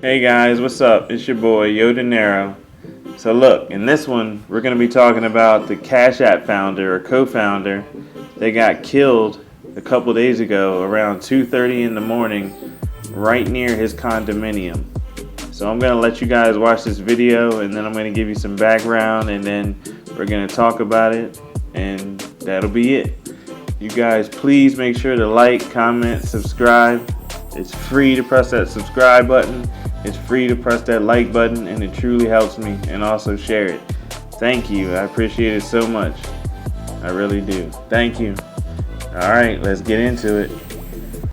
Hey guys, what's up? It's your boy Dinero. So look, in this one, we're going to be talking about the Cash App founder or co-founder. They got killed a couple days ago around 2:30 in the morning right near his condominium. So I'm going to let you guys watch this video and then I'm going to give you some background and then we're going to talk about it and that'll be it. You guys please make sure to like, comment, subscribe. It's free to press that subscribe button. It's free to press that like button, and it truly helps me. And also share it. Thank you. I appreciate it so much. I really do. Thank you. All right, let's get into it.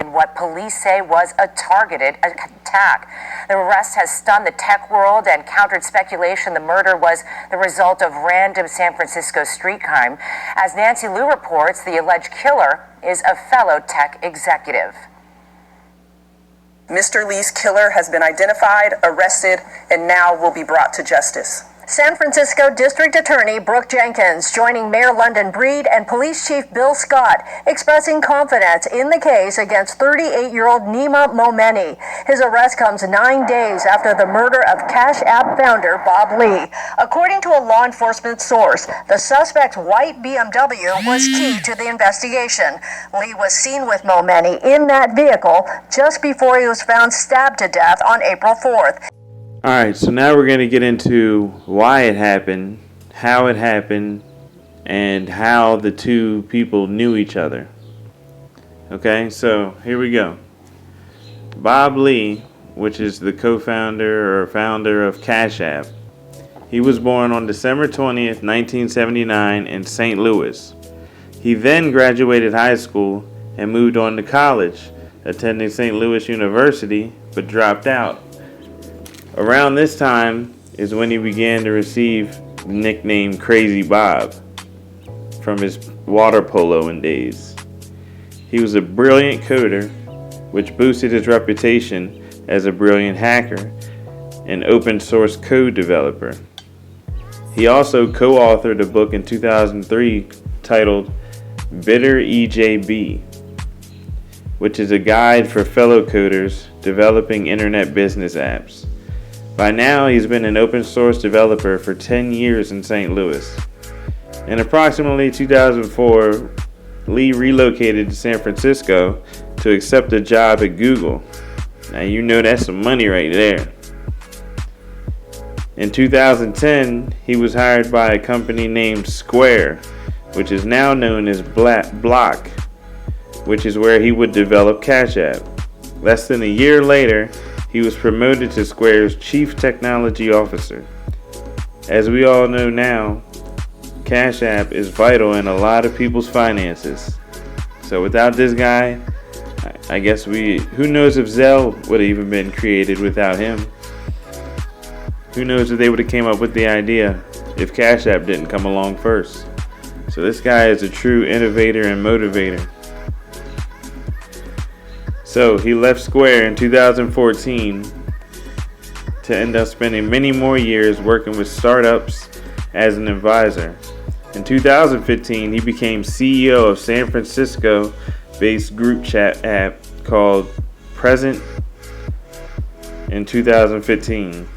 In what police say was a targeted attack. The arrest has stunned the tech world and countered speculation the murder was the result of random San Francisco street crime. As Nancy Liu reports, the alleged killer is a fellow tech executive. Mr. Lee's killer has been identified, arrested, and now will be brought to justice. San Francisco District Attorney Brooke Jenkins joining Mayor London Breed and Police Chief Bill Scott expressing confidence in the case against 38-year-old Nima Momeni. His arrest comes 9 days after the murder of Cash App founder Bob Lee. According to a law enforcement source, the suspect's white BMW was key to the investigation. Lee was seen with Momeni in that vehicle just before he was found stabbed to death on April 4th. Alright, so now we're going to get into why it happened, how it happened, and how the two people knew each other. Okay, so here we go. Bob Lee, which is the co-founder or founder of Cash App, he was born on December 20th, 1979 in St. Louis. He then graduated high school and moved on to college, attending St. Louis University, but dropped out. Around this time is when he began to receive the nickname Crazy Bob from his water poloing days. He was a brilliant coder, which boosted his reputation as a brilliant hacker and open source code developer. He also co-authored a book in 2003 titled Bitter EJB, which is a guide for fellow coders developing internet business apps. By now, he's been an open source developer for 10 years in St. Louis. In approximately 2004, Lee relocated to San Francisco to accept a job at Google. Now you know that's some money right there. In 2010, he was hired by a company named Square, which is now known as Block, which is where he would develop Cash App. Less than a year later, he was promoted to Square's Chief Technology Officer. As we all know now, Cash App is vital in a lot of people's finances. So without this guy, I guess who knows if Zelle would have even been created without him. Who knows if they would have came up with the idea if Cash App didn't come along first. So this guy is a true innovator and motivator. So he left Square in 2014 to end up spending many more years working with startups as an advisor. In 2015, he became CEO of San Francisco-based group chat app called Present in 2015.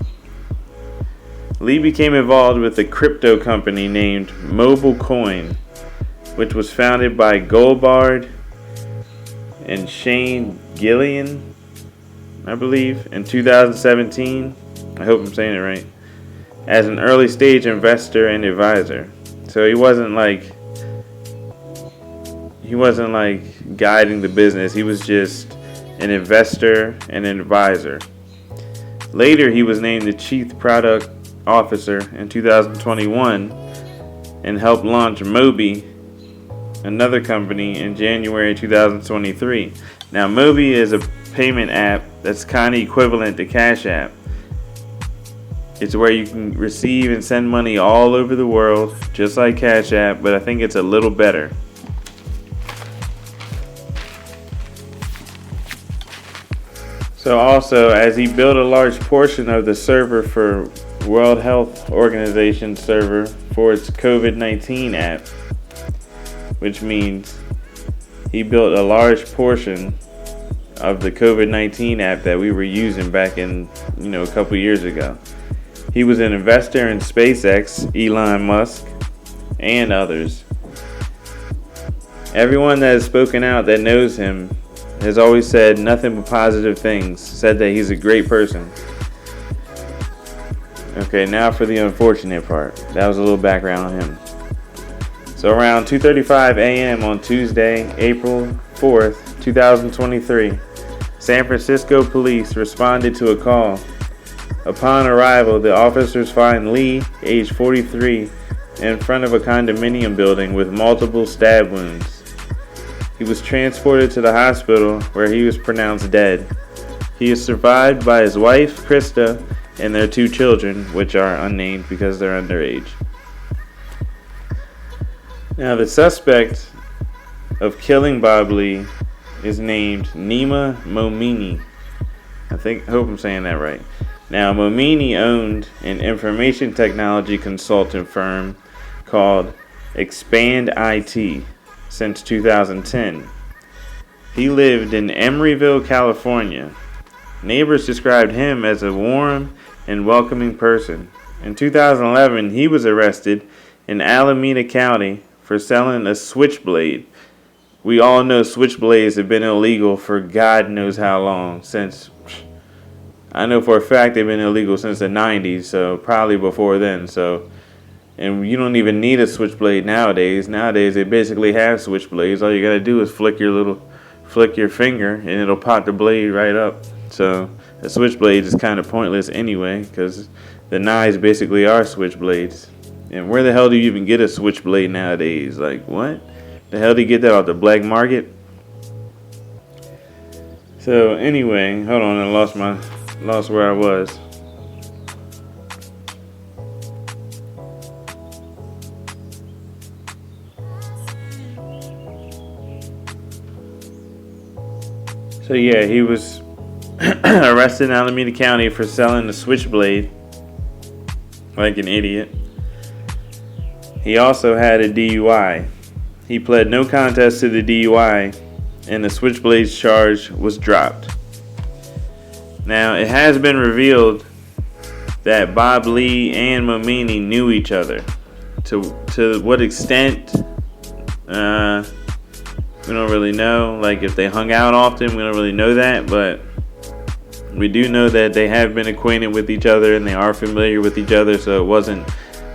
Lee became involved with a crypto company named Mobile Coin, which was founded by Goldbard and Shane Gillian, I believe, in 2017. I hope I'm saying it right. As an early stage investor and advisor. So he wasn't like guiding the business. He was just an investor and an advisor. Later, he was named the Chief Product Officer in 2021 and helped launch Mobi, another company, in January 2023. Now, Mobi is a payment app that's kind of equivalent to Cash App. It's where you can receive and send money all over the world, just like Cash App, but I think it's a little better. So also, as he built a large portion of the server for World Health Organization server for its COVID-19 app, which means he built a large portion of the COVID-19 app that we were using back in, a couple years ago. He was an investor in SpaceX, Elon Musk, and others. Everyone that has spoken out that knows him has always said nothing but positive things, said that he's a great person. Okay, now for the unfortunate part. That was a little background on him. So around 2:35 a.m. on Tuesday, April 4th, 2023, San Francisco police responded to a call. Upon arrival, the officers find Lee, age 43, in front of a condominium building with multiple stab wounds. He was transported to the hospital where he was pronounced dead. He is survived by his wife, Krista, and their 2 children, which are unnamed because they're underage. Now, the suspect of killing Bob Lee is named Nima Momeni. Hope I'm saying that right. Now, Momeni owned an information technology consultant firm called Expand IT since 2010. He lived in Emeryville, California. Neighbors described him as a warm and welcoming person. In 2011, he was arrested in Alameda County for selling a switchblade. We all know switchblades have been illegal for God knows how long. I know for a fact they've been illegal since the 90s, so probably before then. And you don't even need a switchblade nowadays. Nowadays they basically have switchblades. All you gotta do is flick your finger and it'll pop the blade right up. So a switchblade is kind of pointless anyway, because the knives basically are switchblades. And where the hell do you even get a switchblade nowadays? Like, what? The hell do you get that off the black market? So anyway, hold on, I lost where I was. So yeah, he was arrested in Alameda County for selling the switchblade like an idiot. He also had a DUI. He pled no contest to the DUI, and the switchblade charge was dropped. Now, it has been revealed that Bob Lee and Momeni knew each other. To what extent, we don't really know. Like, if they hung out often, we don't really know that, but we do know that they have been acquainted with each other and they are familiar with each other, so it wasn't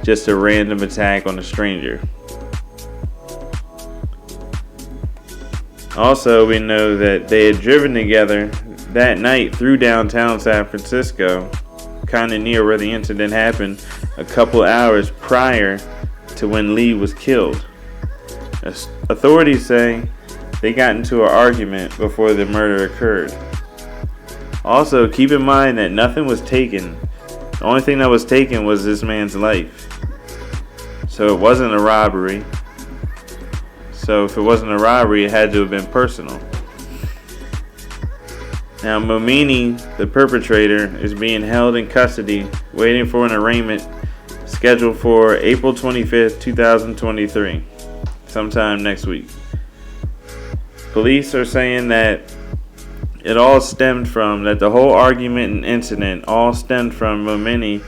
just a random attack on a stranger. Also, we know that they had driven together that night through downtown San Francisco, kind of near where the incident happened, a couple hours prior to when Lee was killed. Authorities say they got into an argument before the murder occurred. Also, keep in mind that nothing was taken. The only thing that was taken was this man's life. So it wasn't a robbery. So if it wasn't a robbery, it had to have been personal. Now, Momeni, the perpetrator, is being held in custody, waiting for an arraignment scheduled for April 25th, 2023, sometime next week. Police are saying that the whole argument and incident all stemmed from Momeni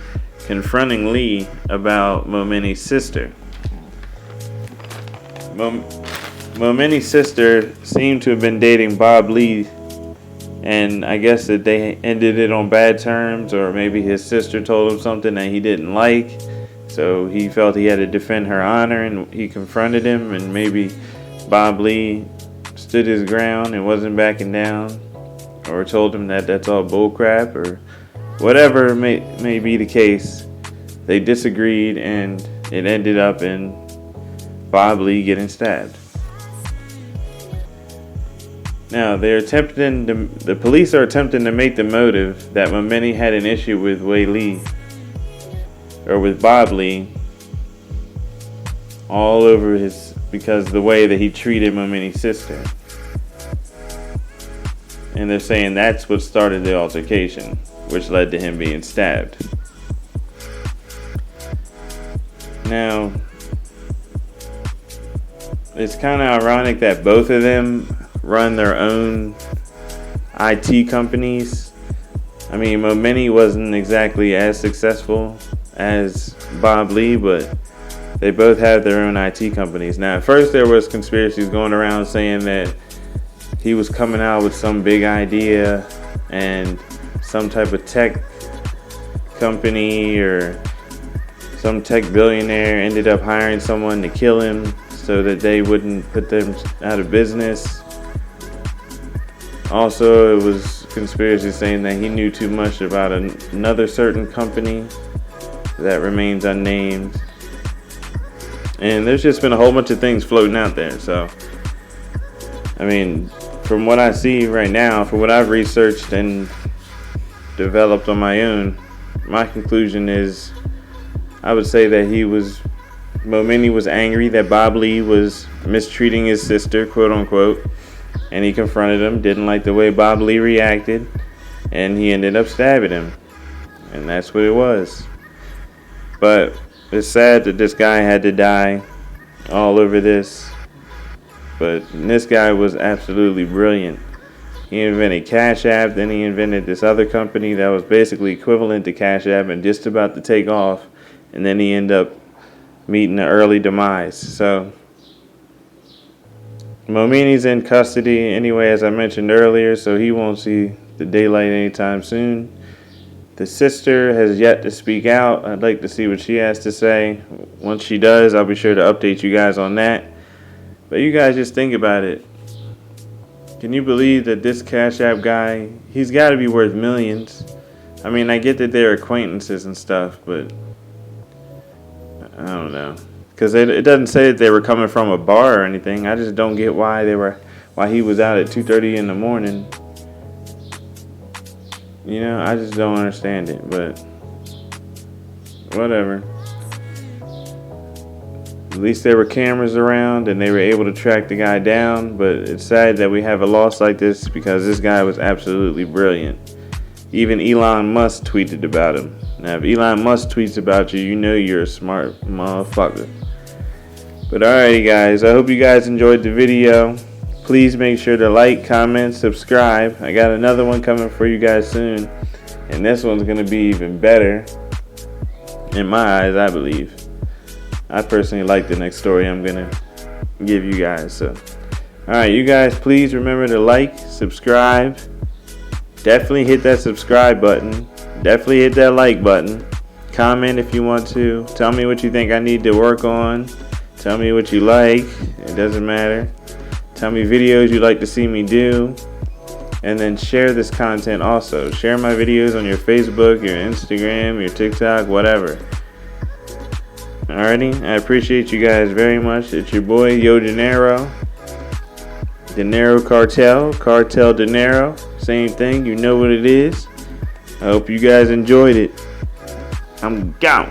confronting Lee about Momeni's sister. Momeni's sister seemed to have been dating Bob Lee, and I guess that they ended it on bad terms, or maybe his sister told him something that he didn't like, so he felt he had to defend her honor, and he confronted him, and maybe Bob Lee stood his ground and wasn't backing down, or told him that that's all bullcrap, or whatever may be the case. They disagreed, and it ended up in Bob Lee getting stabbed. Now, the police are attempting to make the motive that Momeni had an issue with Bob Lee all over because the way that he treated Momeni's sister. And they're saying that's what started the altercation, which led to him being stabbed. Now, it's kind of ironic that both of them run their own IT companies. I mean, Momeni wasn't exactly as successful as Bob Lee, but they both have their own IT companies. Now, at first there was conspiracies going around saying that he was coming out with some big idea and some type of tech company or some tech billionaire ended up hiring someone to kill him so that they wouldn't put them out of business. Also, it was conspiracy saying that he knew too much about another certain company that remains unnamed. And there's just been a whole bunch of things floating out there. So, I mean, from what I see right now, from what I've researched and developed on my own, my conclusion is I would say that Momeni was angry that Bob Lee was mistreating his sister, quote unquote, and he confronted him, didn't like the way Bob Lee reacted, and he ended up stabbing him. And that's what it was. But it's sad that this guy had to die all over this. But this guy was absolutely brilliant. He invented Cash App, then he invented this other company that was basically equivalent to Cash App and just about to take off. And then he ended up meeting an early demise. So Momeni's in custody anyway, as I mentioned earlier, so he won't see the daylight anytime soon. The sister has yet to speak out. I'd like to see what she has to say. Once she does, I'll be sure to update you guys on that. But you guys just think about it. Can you believe that this Cash App guy, he's got to be worth millions? I mean, I get that they're acquaintances and stuff, but I don't know. Because it doesn't say that they were coming from a bar or anything. I just don't get why he was out at 2:30 in the morning. You know, I just don't understand it, but whatever. At least there were cameras around and they were able to track the guy down, but it's sad that we have a loss like this because this guy was absolutely brilliant. Even Elon Musk tweeted about him. Now, if Elon Musk tweets about you, you know you're a smart motherfucker. But alrighty guys, I hope you guys enjoyed the video. Please make sure to like, comment, subscribe. I got another one coming for you guys soon. And this one's going to be even better. In my eyes, I believe. I personally like the next story I'm going to give you guys. So, alright, you guys, please remember to like, subscribe. Definitely hit that subscribe button. Definitely hit that like button. Comment if you want to. Tell me what you think I need to work on. Tell me what you like. It doesn't matter. Tell me videos you'd like to see me do. And then share this content also. Share my videos on your Facebook, your Instagram, your TikTok, whatever. Alrighty, I appreciate you guys very much. It's your boy, Yo Dinero. Dinero Cartel Dinero. Same thing, you know what it is. I hope you guys enjoyed it. I'm gone.